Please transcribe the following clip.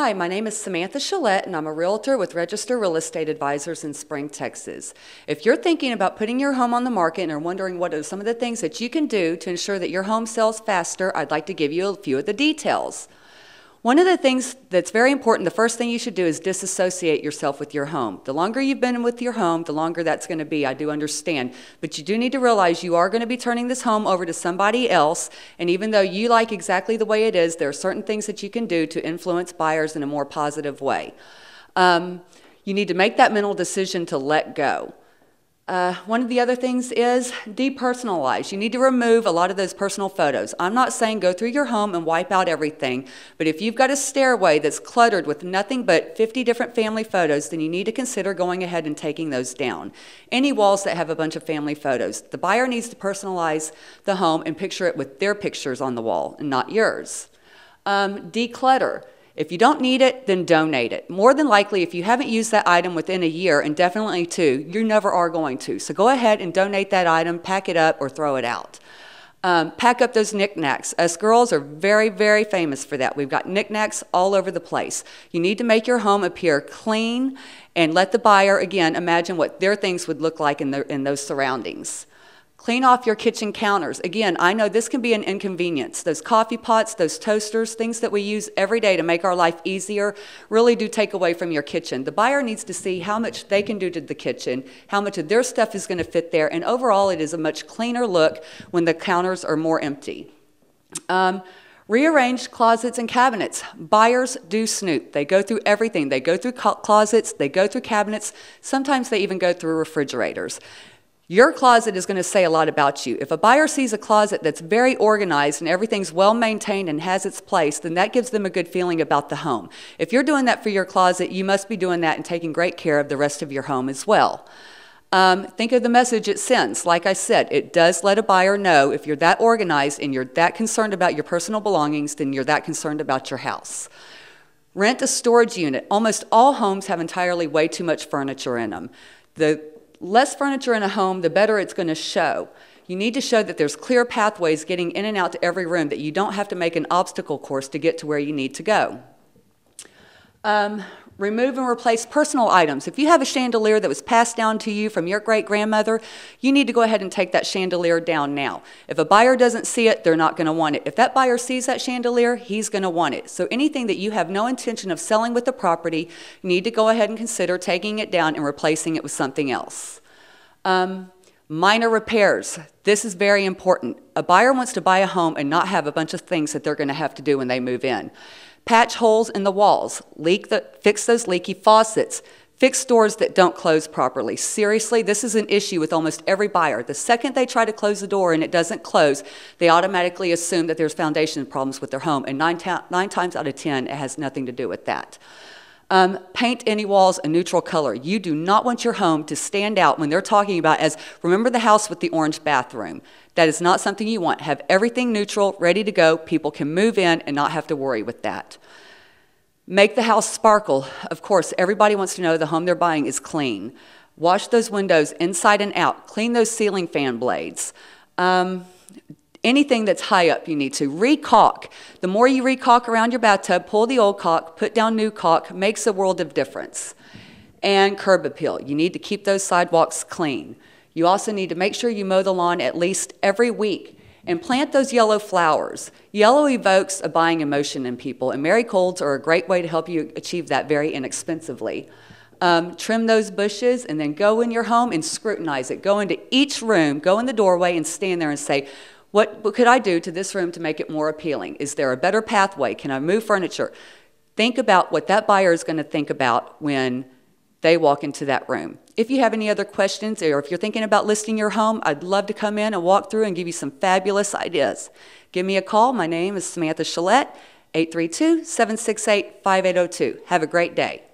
Hi, my name is Samantha Chelette, and I'm a realtor with Register Real Estate Advisors in Spring, Texas. If you're thinking about putting your home on the market and are wondering what are some of the things that you can do to ensure that your home sells faster, I'd like to give you a few of the details. One of the things that's very important, the first thing you should do is disassociate yourself with your home. The longer you've been with your home, the longer that's going to be, I do understand. But you do need to realize you are going to be turning this home over to somebody else, and even though you like exactly the way it is, there are certain things that you can do to influence buyers in a more positive way. You need to make that mental decision to let go. One of the other things is depersonalize. You need to remove a lot of those personal photos. I'm not saying go through your home and wipe out everything, but if you've got a stairway that's cluttered with nothing but 50 different family photos, then you need to consider going ahead and taking those down. Any walls that have a bunch of family photos. The buyer needs to personalize the home and picture it with their pictures on the wall and not yours. Declutter. If you don't need it, then donate it. More than likely, if you haven't used that item within a year, and definitely 2, you never are going to. So go ahead and donate that item, pack it up, or throw it out. Pack up those knickknacks. Us girls are very, very famous for that. We've got knickknacks all over the place. You need to make your home appear clean and let the buyer, again, imagine what their things would look like in those surroundings. Clean off your kitchen counters. Again, I know this can be an inconvenience. Those coffee pots, those toasters, things that we use every day to make our life easier really do take away from your kitchen. The buyer needs to see how much they can do to the kitchen, how much of their stuff is going to fit there, and overall it is a much cleaner look when the counters are more empty. Rearrange closets and cabinets. Buyers do snoop. They go through everything. They go through closets, they go through cabinets, sometimes they even go through refrigerators. Your closet is going to say a lot about you. If a buyer sees a closet that's very organized and everything's well maintained and has its place, then that gives them a good feeling about the home. If you're doing that for your closet, you must be doing that and taking great care of the rest of your home as well. Think of the message it sends. Like I said, it does let a buyer know if you're that organized and you're that concerned about your personal belongings, then you're that concerned about your house. Rent a storage unit. Almost all homes have entirely way too much furniture in them. The less furniture in a home, the better it's going to show. You need to show that there's clear pathways getting in and out to every room, that you don't have to make an obstacle course to get to where you need to go. Remove and replace personal items. If you have a chandelier that was passed down to you from your great-grandmother, you need to go ahead and take that chandelier down now. If a buyer doesn't see it, they're not going to want it. If that buyer sees that chandelier, he's going to want it. So anything that you have no intention of selling with the property, you need to go ahead and consider taking it down and replacing it with something else. Minor repairs. This is very important. A buyer wants to buy a home and not have a bunch of things that they're going to have to do when they move in. Patch holes in the walls, fix those leaky faucets, fix doors that don't close properly. Seriously, this is an issue with almost every buyer. The second they try to close the door and it doesn't close, they automatically assume that there's foundation problems with their home, and 9 times out of 10, it has nothing to do with that. Paint any walls a neutral color. You do not want your home to stand out when they're talking about as, remember the house with the orange bathroom. That is not something you want. Have everything neutral, ready to go. People can move in and not have to worry with that. Make the house sparkle. Of course, everybody wants to know the home they're buying is clean. Wash those windows inside and out. Clean those ceiling fan blades. Anything that's high up you need to. Re-caulk. The more you re-caulk around your bathtub, pull the old caulk, put down new caulk, makes a world of difference. And curb appeal. You need to keep those sidewalks clean. You also need to make sure you mow the lawn at least every week. And plant those yellow flowers. Yellow evokes a buying emotion in people, and marigolds are a great way to help you achieve that very inexpensively. Trim those bushes and then go in your home and scrutinize it. Go into each room, go in the doorway and stand there and say, what could I do to this room to make it more appealing? Is there a better pathway? Can I move furniture? Think about what that buyer is going to think about when they walk into that room. If you have any other questions, or if you're thinking about listing your home, I'd love to come in and walk through and give you some fabulous ideas. Give me a call. My name is Samantha Chelette, 832-768-5802. Have a great day.